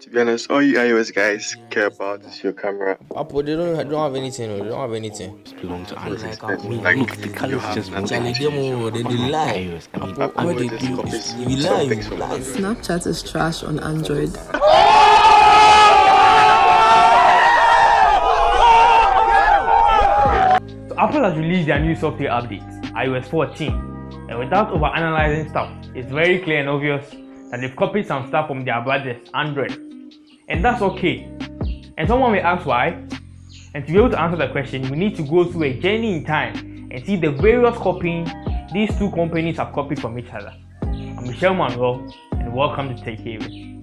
To be honest, all you iOS guys care about is your camera. Apple, they don't have anything. They don't have anything. Belong to Apple's iOS. expensive. Look, the colors just want Charlie, to they lie. iOS. I mean, Apple, what they just do copies is you some lie, things you from lie. Android. Snapchat is trash on Android. So Apple has released their new software update, iOS 14, and without over-analyzing stuff, it's very clear and obvious that they've copied some stuff from their brothers, Android. And that's okay. And someone may ask why, and to be able to answer the question, we need to go through a journey in time and see the various copying these two companies have copied from each other. I'm Michelle Manuel, and welcome to Take Haven.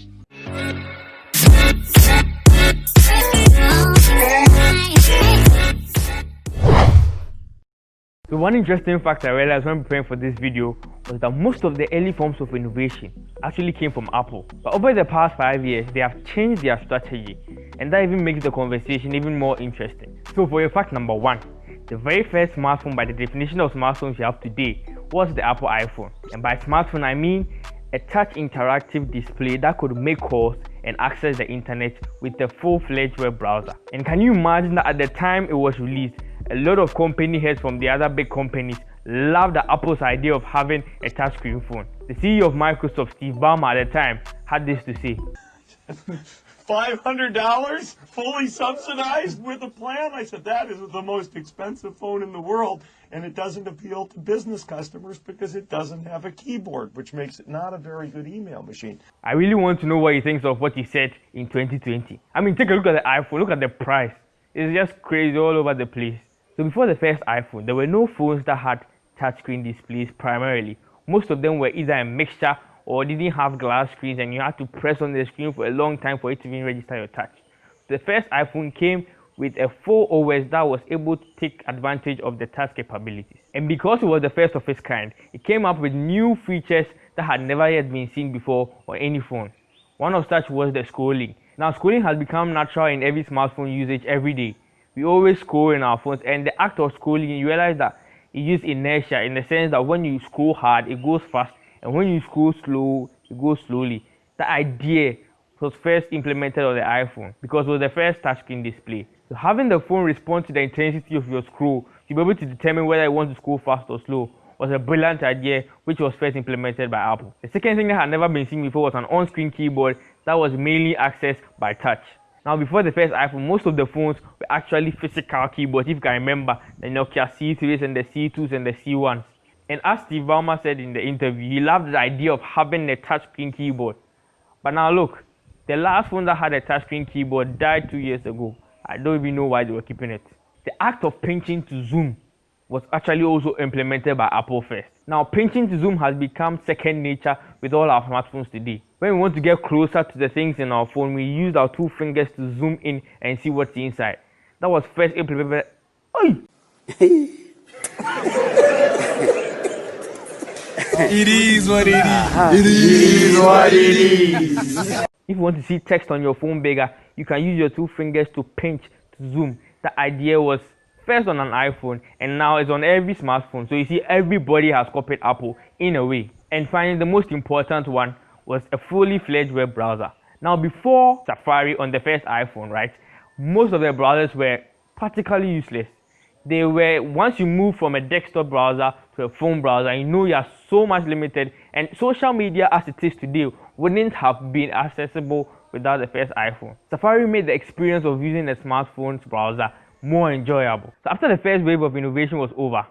So one interesting fact I realized when preparing for this video was that most of the early forms of innovation actually came from Apple. But over the past 5 years, they have changed their strategy, and that even makes the conversation even more interesting. So for your fact number 1, the very first smartphone by the definition of smartphones you have today was the Apple iPhone. And by smartphone I mean a touch interactive display that could make calls and access the internet with a full-fledged web browser. And can you imagine that at the time it was released, a lot of company heads from the other big companies loved Apple's idea of having a touchscreen phone. The CEO of Microsoft, Steve Ballmer, at the time had this to say. $500 fully subsidized with a plan? I said, that is the most expensive phone in the world, and it doesn't appeal to business customers because it doesn't have a keyboard, which makes it not a very good email machine. I really want to know what he thinks of what he said in 2020. I mean, take a look at the iPhone, look at the price. It's just crazy all over the place. So before the first iPhone, there were no phones that had touchscreen displays primarily. Most of them were either a mixture or didn't have glass screens, and you had to press on the screen for a long time for it to even register your touch. The first iPhone came with a full OS that was able to take advantage of the touch capabilities. And because it was the first of its kind, it came up with new features that had never yet been seen before on any phone. One of such was the scrolling. Now scrolling has become natural in every smartphone usage every day. We always scroll in our phones, and the act of scrolling, you realize that it uses inertia in the sense that when you scroll hard, it goes fast, and when you scroll slow, it goes slowly. The idea was first implemented on the iPhone because it was the first touchscreen display. So having the phone respond to the intensity of your scroll to be able to determine whether it wants to scroll fast or slow was a brilliant idea which was first implemented by Apple. The second thing that had never been seen before was an on-screen keyboard that was mainly accessed by touch. Now before the first iPhone, most of the phones were actually physical keyboards. If you can remember, the Nokia C3s and the C2s and the C1s. And as Steve Ballmer said in the interview, he loved the idea of having a touchscreen keyboard. But now look, the last phone that had a touchscreen keyboard died 2 years ago. I don't even know why they were keeping it. The act of pinching to zoom was actually also implemented by Apple first. Now pinching to zoom has become second nature with all our smartphones today. When we want to get closer to the things in our phone, we use our 2 fingers to zoom in and see what's inside. That was first implemented. It is what it is. It is what it is. If you want to see text on your phone bigger, you can use your 2 fingers to pinch to zoom. The idea was first on an iPhone, and now it's on every smartphone. So you see, everybody has copied Apple in a way. And finally, the most important one was a fully fledged web browser. Now before Safari on the first iPhone, right, most of the browsers were practically useless. They were, once you move from a desktop browser to a phone browser, you know you are so much limited, and social media as it is today wouldn't have been accessible without the first iPhone. Safari made the experience of using a smartphone's browser more enjoyable. So after the first wave of innovation was over,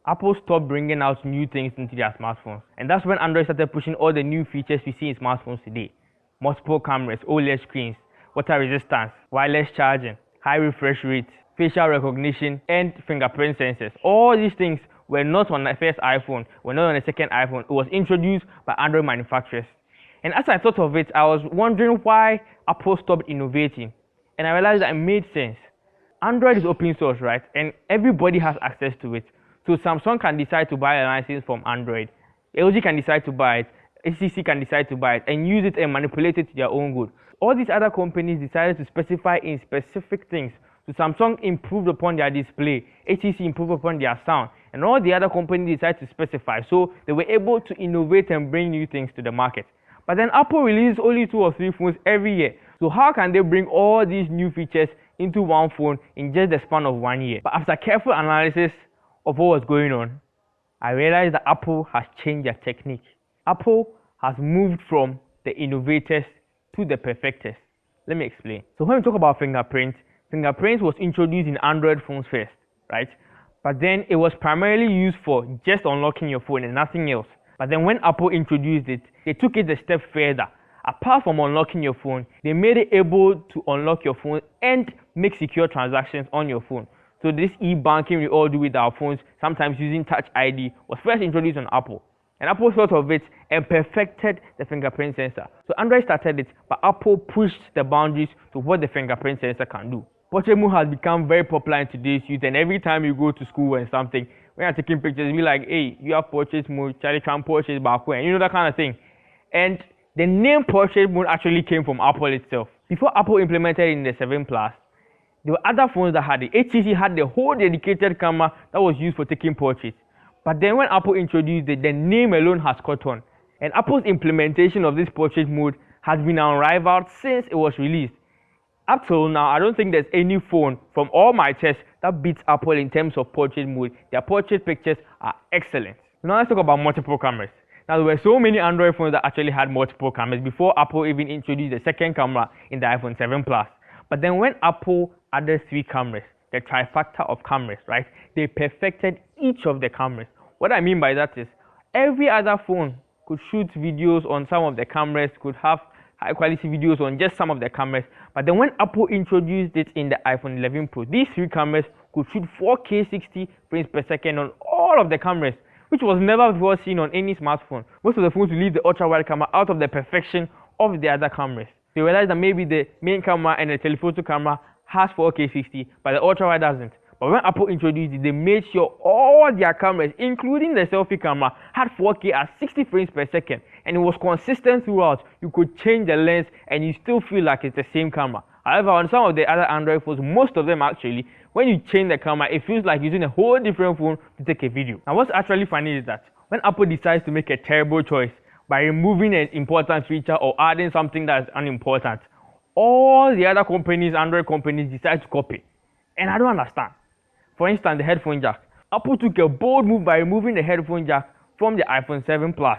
Apple stopped bringing out new things into their smartphones, and that's when Android started pushing all the new features we see in smartphones today. Multiple cameras, OLED screens, water resistance, wireless charging, high refresh rate, facial recognition, and fingerprint sensors. All these things were not on the first iPhone, were not on the second iPhone. It was introduced by Android manufacturers. And as I thought of it, I was wondering why Apple stopped innovating. And I realized that it made sense. Android is open source, right? And everybody has access to it. So Samsung can decide to buy a license from Android. LG can decide to buy it. HTC can decide to buy it and use it and manipulate it to their own good. All these other companies decided to specify in specific things. So Samsung improved upon their display, HTC improved upon their sound, and all the other companies decided to specify. So they were able to innovate and bring new things to the market. But then Apple releases only 2 or 3 phones every year. So how can they bring all these new features into one phone in just the span of 1 year? But after careful analysis of what was going on, I realized that Apple has changed their technique. Apple has moved from the innovators to the perfecters. Let me explain. So when we talk about fingerprint was introduced in Android phones first, right? But then it was primarily used for just unlocking your phone and nothing else. But then when Apple introduced it, they took it a step further. Apart from unlocking your phone, they made it able to unlock your phone and make secure transactions on your phone. So this e-banking we all do with our phones, sometimes using Touch ID, was first introduced on Apple. And Apple thought of it and perfected the fingerprint sensor. So Android started it, but Apple pushed the boundaries to what the fingerprint sensor can do. Portrait mode has become very popular in today's youth, and every time you go to school and something, when you're taking pictures, you be like, hey, you have portrait mode, Charlie Chan portrait back when, you know, that kind of thing. And the name portrait mode actually came from Apple itself. Before Apple implemented it in the 7 Plus, there were other phones that had it. HTC had the whole dedicated camera that was used for taking portraits. But then when Apple introduced it, the name alone has caught on. And Apple's implementation of this portrait mode has been unrivaled since it was released. Up till now, I don't think there's any phone from all my tests that beats Apple in terms of portrait mode. Their portrait pictures are excellent. Now let's talk about multiple cameras. Now there were so many Android phones that actually had multiple cameras before Apple even introduced the second camera in the iPhone 7 Plus. But then when Apple added 3 cameras, the trifecta of cameras, right? They perfected each of the cameras. What I mean by that is every other phone could shoot videos on some of the cameras, could have high quality videos on just some of the cameras. But then when Apple introduced it in the iPhone 11 Pro, these 3 cameras could shoot 4K 60 frames per second on all of the cameras, which was never before seen on any smartphone. Most of the phones will leave the ultra wide camera out of the perfection of the other cameras. They realized that maybe the main camera and the telephoto camera has 4K 60, but the ultra wide doesn't. But when Apple introduced it, they made sure all their cameras, including the selfie camera, had 4K at 60 frames per second, and it was consistent throughout. You could change the lens and you still feel like it's the same camera. However, on some of the other Android phones, most of them actually, when you change the camera, it feels like using a whole different phone to take a video. Now what's actually funny is that when Apple decides to make a terrible choice by removing an important feature or adding something that is unimportant, all the other companies, Android companies, decide to copy. And I don't understand. For instance, the headphone jack. Apple took a bold move by removing the headphone jack from the iPhone 7 Plus.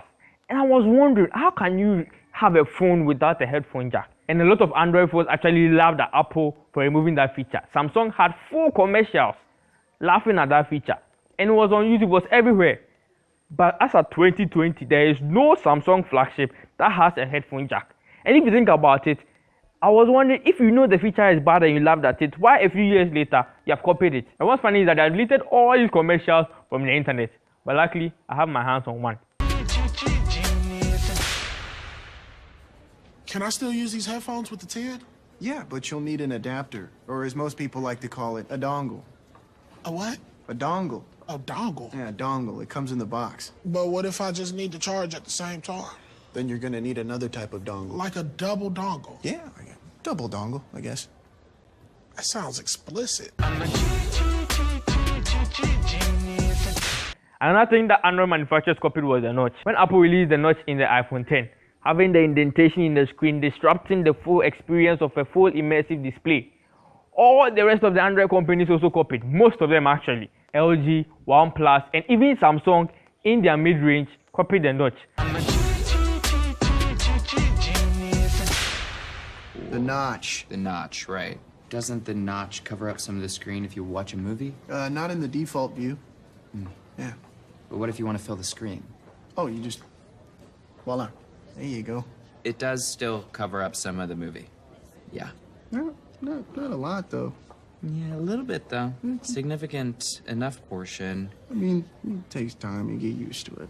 And I was wondering, how can you have a phone without a headphone jack? And a lot of Android phones actually laughed at Apple for removing that feature. Samsung had full commercials laughing at that feature. And it was on YouTube, it was everywhere. But as of 2020, there is no Samsung flagship that has a headphone jack. And if you think about it, I was wondering, if you know the feature is bad and you laughed at it, why a few years later you have copied it? And what's funny is that I deleted all these commercials from the internet. But luckily, I have my hands on one. Can I still use these headphones with the 10? Yeah, but you'll need an adapter, or as most people like to call it, a dongle. A what? A dongle. A dongle? Yeah, a dongle. It comes in the box. But what if I just need to charge at the same time? Then you're gonna need another type of dongle. Like a double dongle? Yeah, like a double dongle, I guess. That sounds explicit. Another thing that Android manufacturers copied was the notch. When Apple released the notch in the iPhone 10, having the indentation in the screen disrupting the full experience of a full immersive display. All the rest of the Android companies also copied, most of them actually. LG, OnePlus, and even Samsung in their mid-range copied the notch. The notch. The notch, right. Doesn't the notch cover up some of the screen if you watch a movie? Not in the default view. Yeah. But what if you want to fill the screen? Oh, you just... voila. There you go. It does still cover up some of the movie. Yeah. No, not a lot, though. Yeah, a little bit, though. Significant enough portion. I mean, it takes time. You get used to it.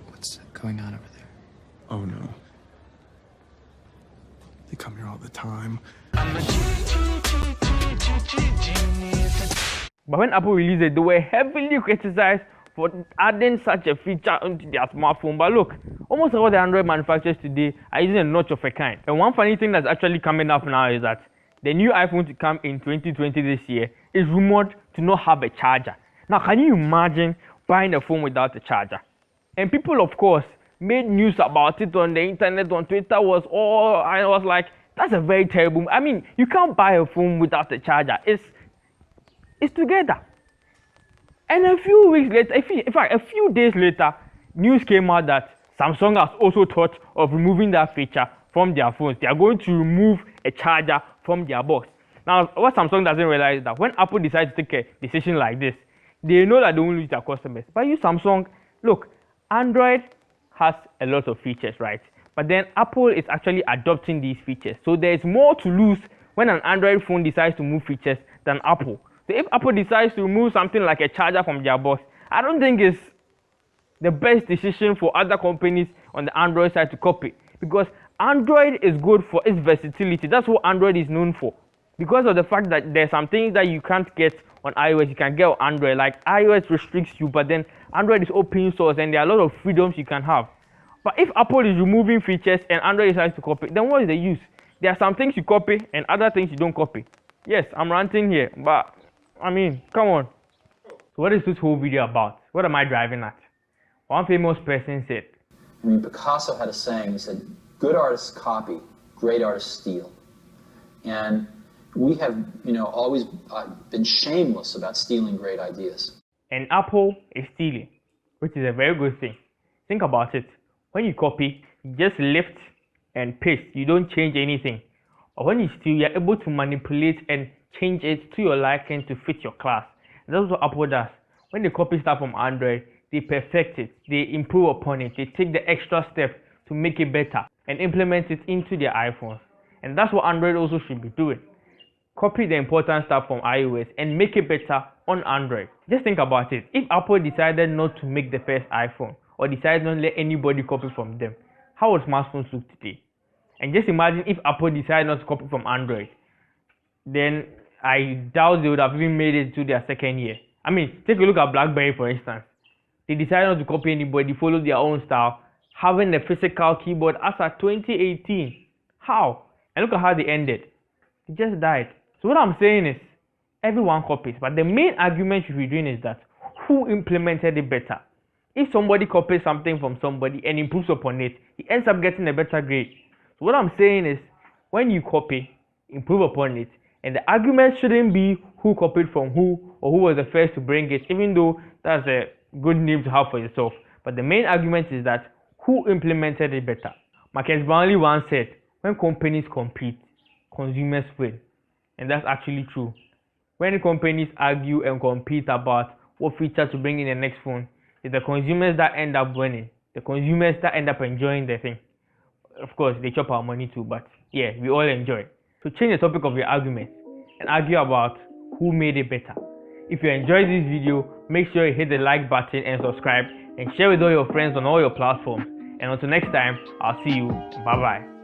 What's going on over there? Oh, no. They come here all the time. But when Apple released it, they were heavily criticized for adding such a feature into their smartphone. But look, almost all the Android manufacturers today are using a notch of a kind. And one funny thing that's actually coming up now is that the new iPhone to come in 2020 this year is rumored to not have a charger. Now, can you imagine buying a phone without a charger? And people, of course, made news about it on the internet, on Twitter, was all, I was like, that's a very terrible, I mean, you can't buy a phone without a charger. It's together. And a few weeks later, in fact, a few days later, news came out that Samsung has also thought of removing that feature from their phones. They are going to remove a charger from their box. Now, what Samsung doesn't realize is that when Apple decides to take a decision like this, they know that they won't lose their customers. But you, Samsung, look, Android has a lot of features, right? But then Apple is actually adopting these features. So there's more to lose when an Android phone decides to move features than Apple. So if Apple decides to remove something like a charger from their box, I don't think it's the best decision for other companies on the Android side to copy, because Android is good for its versatility. That's what Android is known for. Because of the fact that there's some things that you can't get on iOS, you can get on Android. Like iOS restricts you, but then Android is open source and there are a lot of freedoms you can have. But if Apple is removing features and Android decides to copy, then what is the use? There are some things you copy and other things you don't copy. Yes, I'm ranting here, but I mean, come on. So what is this whole video about? What am I driving at? One famous person said, I mean, Picasso had a saying, he said, good artists copy, great artists steal. And we have, always been shameless about stealing great ideas. And Apple is stealing, which is a very good thing. Think about it. When you copy, you just lift and paste. You don't change anything. But when you steal, you're able to manipulate and change it to your liking to fit your class. And that's what Apple does. When they copy stuff from Android, they perfect it, they improve upon it, they take the extra step to make it better and implement it into their iPhones. And that's what Android also should be doing. Copy the important stuff from iOS and make it better on Android. Just think about it. If Apple decided not to make the first iPhone, or decided not to let anybody copy from them, how would smartphones look today? And just imagine if Apple decided not to copy from Android, then I doubt they would have even made it to their second year. I mean, take a look at BlackBerry, for instance. They decided not to copy anybody, follow their own style, having a physical keyboard as of 2018. How? And look at how they ended. They just died. So what I'm saying is, everyone copies, but the main argument you should be doing is that who implemented it better? If somebody copies something from somebody and improves upon it, he ends up getting a better grade. So what I'm saying is, when you copy, improve upon it, and the argument shouldn't be who copied from who or who was the first to bring it, even though that's a good name to have for yourself. But the main argument is that who implemented it better. Marcus Brownlee once said, when companies compete, consumers win. And that's actually true. When companies argue and compete about what feature to bring in the next phone, it's the consumers that end up winning. The consumers that end up enjoying the thing. Of course, they chop our money too, but yeah, we all enjoy. So change the topic of your argument and argue about who made it better. If you enjoyed this video, make sure you hit the like button and subscribe and share with all your friends on all your platforms. And until next time, I'll see you. Bye bye.